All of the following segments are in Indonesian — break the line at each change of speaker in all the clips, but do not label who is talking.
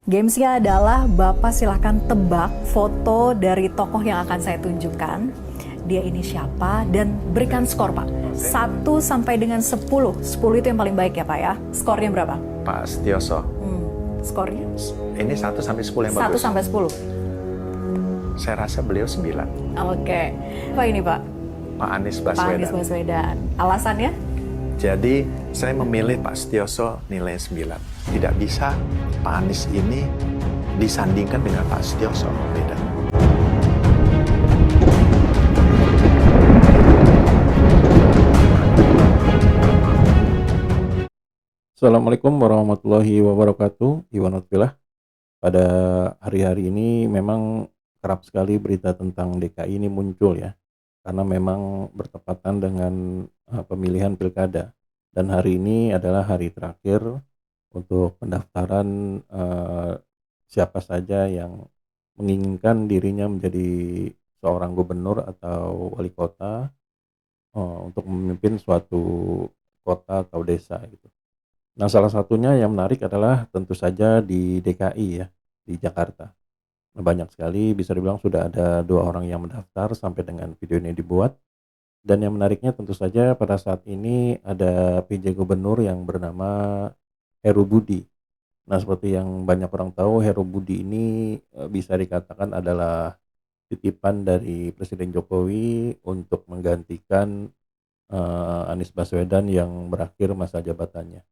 Gamesnya adalah Bapak silahkan tebak foto dari tokoh yang akan saya tunjukkan. Dia ini siapa dan berikan skor Pak. 1 sampai dengan 10. 10 itu yang paling baik ya Pak ya. Skornya berapa?
Pak Setioso.
Skornya?
Ini 1 sampai 10 yang
1
bagus.
sampai 10.
Saya rasa beliau 9.
Oke. Apa ini Pak?
Pak Anies
Pak
Baswedan.
Anies Baswedan. Alasannya?
Jadi saya memilih Pak Setioso nilai 9. Tidak bisa Pak Anies ini disandingkan dengan Pak Setioso. Beda.
Assalamualaikum warahmatullahi wabarakatuh. Iwan Utfilah. Pada hari-hari ini memang kerap sekali berita tentang DKI ini muncul ya. Karena memang bertepatan dengan pemilihan pilkada. Dan hari ini adalah hari terakhir untuk pendaftaran siapa saja yang menginginkan dirinya menjadi seorang gubernur atau wali kota untuk memimpin suatu kota atau desa gitu. Nah, salah satunya yang menarik adalah tentu saja di DKI ya, di Jakarta. Nah, banyak sekali, bisa dibilang sudah ada 2 orang yang mendaftar sampai dengan video ini dibuat. Dan yang menariknya tentu saja pada saat ini ada PJ Gubernur yang bernama Heru Budi. Nah, seperti yang banyak orang tahu, Heru Budi ini bisa dikatakan adalah titipan dari Presiden Jokowi untuk menggantikan Anies Baswedan yang berakhir masa jabatannya.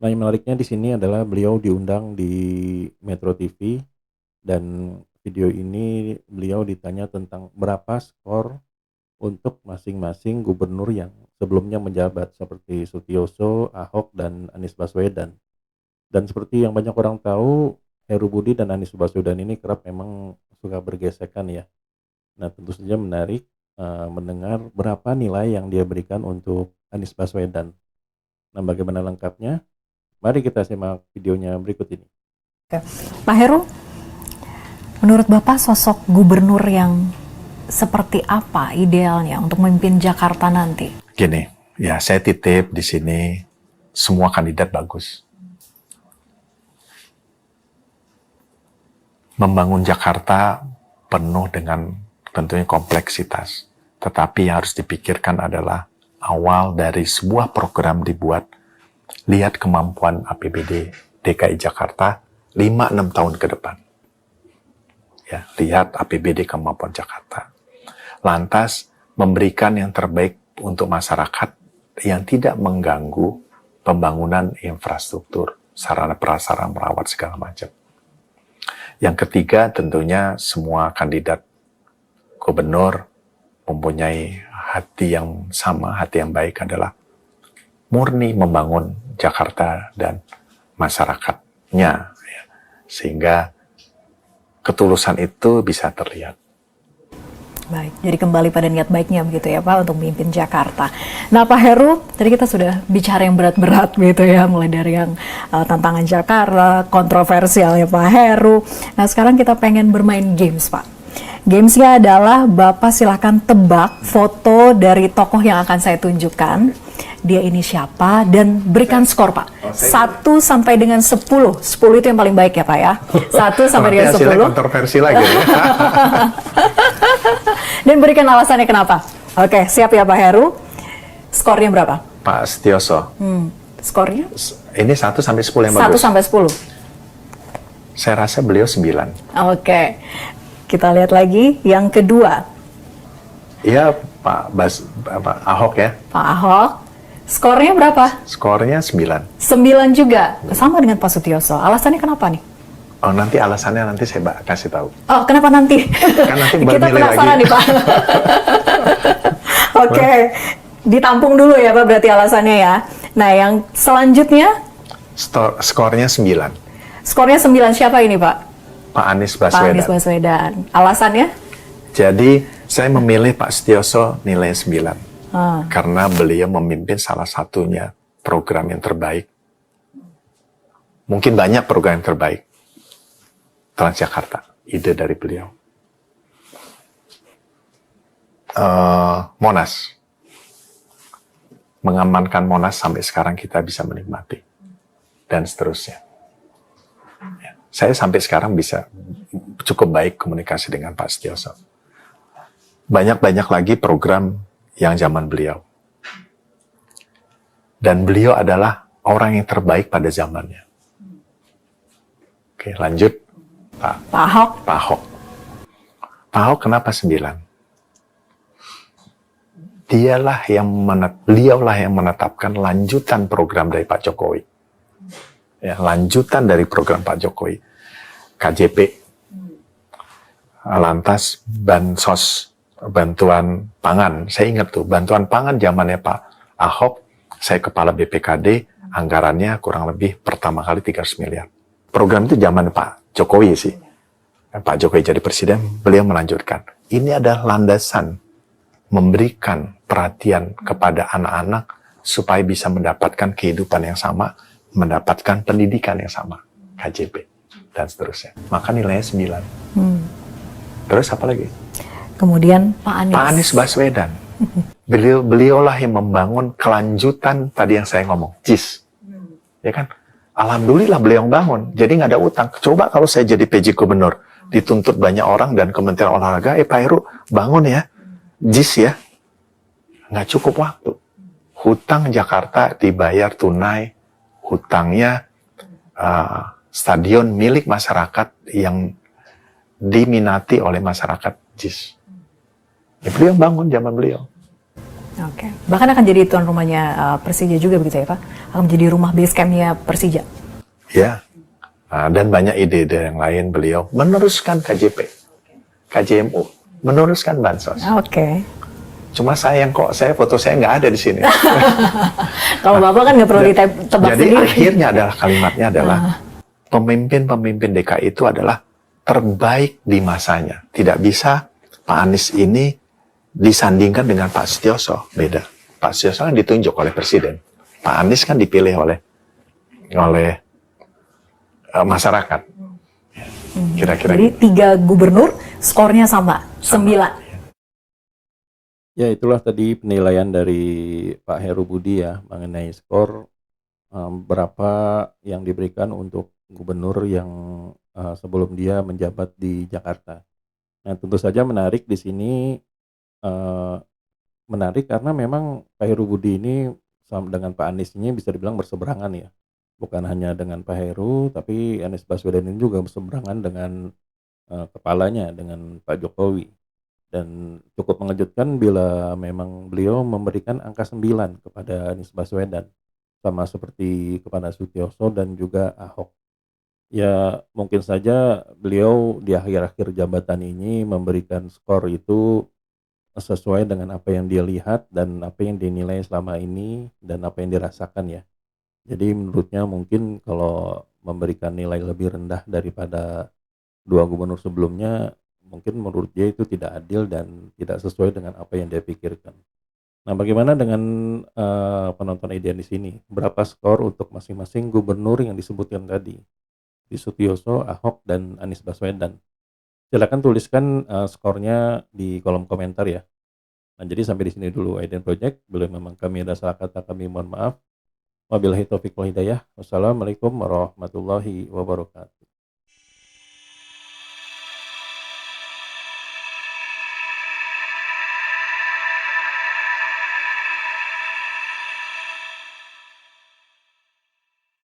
Nah, yang menariknya di sini adalah beliau diundang di Metro TV dan video ini beliau ditanya tentang berapa skor untuk masing-masing gubernur yang sebelumnya menjabat seperti Sutioso, Ahok, dan Anies Baswedan. Dan seperti yang banyak orang tahu, Heru Budi dan Anies Baswedan ini kerap memang suka bergesekan ya. Nah, tentu saja menarik mendengar berapa nilai yang dia berikan untuk Anies Baswedan. Nah, bagaimana lengkapnya? Mari kita simak videonya berikut ini.
Pak Heru, menurut Bapak sosok gubernur yang seperti apa idealnya untuk memimpin Jakarta nanti?
Gini, ya saya titip di sini semua kandidat bagus. Membangun Jakarta penuh dengan tentunya kompleksitas. Tetapi yang harus dipikirkan adalah awal dari sebuah program dibuat, lihat kemampuan APBD DKI Jakarta 5-6 tahun ke depan. Ya, lihat APBD kemampuan Jakarta. Lantas memberikan yang terbaik untuk masyarakat yang tidak mengganggu pembangunan infrastruktur, sarana prasarana merawat segala macam. Yang ketiga tentunya semua kandidat gubernur mempunyai hati yang sama, hati yang baik adalah murni membangun Jakarta dan masyarakatnya, ya. Sehingga ketulusan itu bisa terlihat.
Baik, jadi kembali pada niat baiknya begitu ya Pak untuk memimpin Jakarta. Nah Pak Heru, tadi kita sudah bicara yang berat-berat gitu ya, mulai dari yang tantangan Jakarta, kontroversial ya Pak Heru. Nah sekarang kita pengen bermain games Pak. Gamesnya adalah Bapak silahkan tebak foto dari tokoh yang akan saya tunjukkan. Dia ini siapa dan berikan skor Pak. 1 sampai dengan 10. 10 itu yang paling baik ya Pak ya. 1 sampai dengan 10.
Hasilnya kontroversi lagi ya.
Dan berikan alasannya kenapa. Oke, siap ya Pak Heru. Skornya berapa?
Pak Setioso.
Skornya?
Ini 1 sampai 10 yang
1
bagus.
sampai 10.
Saya rasa beliau 9.
Oke. Kita lihat lagi yang kedua.
Iya, Pak Ahok ya.
Pak Ahok. Skornya berapa?
Skornya 9.
9 juga. Sama dengan Pak Sutioso. Alasannya kenapa nih?
Oh, nanti alasannya nanti saya kasih tahu.
Oh, kenapa nanti?
Kan nanti
Kita
milih
penasaran
lagi.
nih, Pak. Oke. Ditampung dulu ya, Pak, berarti alasannya ya. Nah, yang selanjutnya?
Skornya 9.
Skornya 9. Siapa ini, Pak?
Pak Anies
Pak
Baswedan.
Anies Baswedan. Alasannya?
Jadi, saya memilih Pak Setioso nilai 9. Karena beliau memimpin salah satunya program yang terbaik. Mungkin banyak program yang terbaik. Transjakarta, ide dari beliau. Monas. Mengamankan Monas sampai sekarang kita bisa menikmati. Dan seterusnya. Ya. Saya sampai sekarang bisa cukup baik komunikasi dengan Pak Setioso. Banyak-banyak lagi program yang zaman beliau. Dan beliau adalah orang yang terbaik pada zamannya. Oke, lanjut.
Pak Ahok.
Pak Ahok. Pak Ahok kenapa 9? Beliaulah yang menetapkan lanjutan program dari Pak Jokowi. Ya, lanjutan dari program Pak Jokowi. KJP. Lantas bansos, bantuan pangan. Saya ingat tuh, bantuan pangan zamannya Pak Ahok, saya kepala BPKD, anggarannya kurang lebih pertama kali 300 miliar. Program itu zaman Pak Jokowi sih. Pak Jokowi jadi presiden, beliau melanjutkan. Ini adalah landasan memberikan perhatian kepada anak-anak supaya bisa mendapatkan kehidupan yang sama, mendapatkan pendidikan yang sama, KJP, dan seterusnya. Maka nilainya 9. Terus apa lagi?
Kemudian Pak Anies.
Pak Anies Baswedan. Beliaulah yang membangun kelanjutan tadi yang saya ngomong, JIS. Ya kan? Alhamdulillah beliau yang bangun. Jadi nggak ada utang. Coba kalau saya jadi PJ Gubernur, dituntut banyak orang dan Kementerian Olahraga, Pak Heru, bangun ya, JIS ya. Nggak cukup waktu. Hutang Jakarta dibayar tunai, hutangnya stadion milik masyarakat yang diminati oleh masyarakat JIS. Ya, beliau bangun zaman beliau.
Oke. Bahkan akan jadi tuan rumahnya Persija juga begitu ya Pak? Akan menjadi rumah base camp-nya Persija.
Ya. Dan banyak ide-ide yang lain beliau meneruskan KJP, KJMU, meneruskan bansos.
Oke.
Cuma sayang kok, foto saya nggak ada di sini.
Kalau Bapak kan nggak perlu ditebak
jadi
sendiri.
akhirnya adalah kalimatnya adalah pemimpin-pemimpin DKI itu adalah terbaik di masanya. Tidak bisa Pak Anies ini disandingkan dengan Pak Setioso. Beda. Pak Setioso kan ditunjuk oleh Presiden. Pak Anies kan dipilih oleh masyarakat. Kira-kira
Jadi 3 gubernur skornya sama. 9.
Ya, itulah tadi penilaian dari Pak Heru Budi ya mengenai skor berapa yang diberikan untuk gubernur yang sebelum dia menjabat di Jakarta. Nah, tentu saja menarik di sini, menarik karena memang Pak Heru Budi ini dengan Pak Anies ini bisa dibilang berseberangan ya. Bukan hanya dengan Pak Heru, tapi Anies Baswedan ini juga berseberangan dengan kepalanya, dengan Pak Jokowi. Dan cukup mengejutkan bila memang beliau memberikan angka 9 kepada Anies Baswedan, sama seperti kepada Sutioso dan juga Ahok. Ya, mungkin saja beliau di akhir-akhir jabatan ini memberikan skor itu sesuai dengan apa yang dia lihat dan apa yang dinilai selama ini dan apa yang dirasakan ya. Jadi menurutnya mungkin kalau memberikan nilai lebih rendah daripada 2 gubernur sebelumnya, mungkin menurut dia itu tidak adil dan tidak sesuai dengan apa yang dia pikirkan. Nah, bagaimana dengan penonton IDN di sini? Berapa skor untuk masing-masing gubernur yang disebutkan tadi? Di Sutioso, Ahok, dan Anies Baswedan. Silakan tuliskan skornya di kolom komentar ya. Nah, jadi sampai di sini dulu IDN Project. Bila memang kami ada salah kata, kami mohon maaf. Wabillahi taufiq wal hidayah. Wassalamualaikum warahmatullahi wabarakatuh.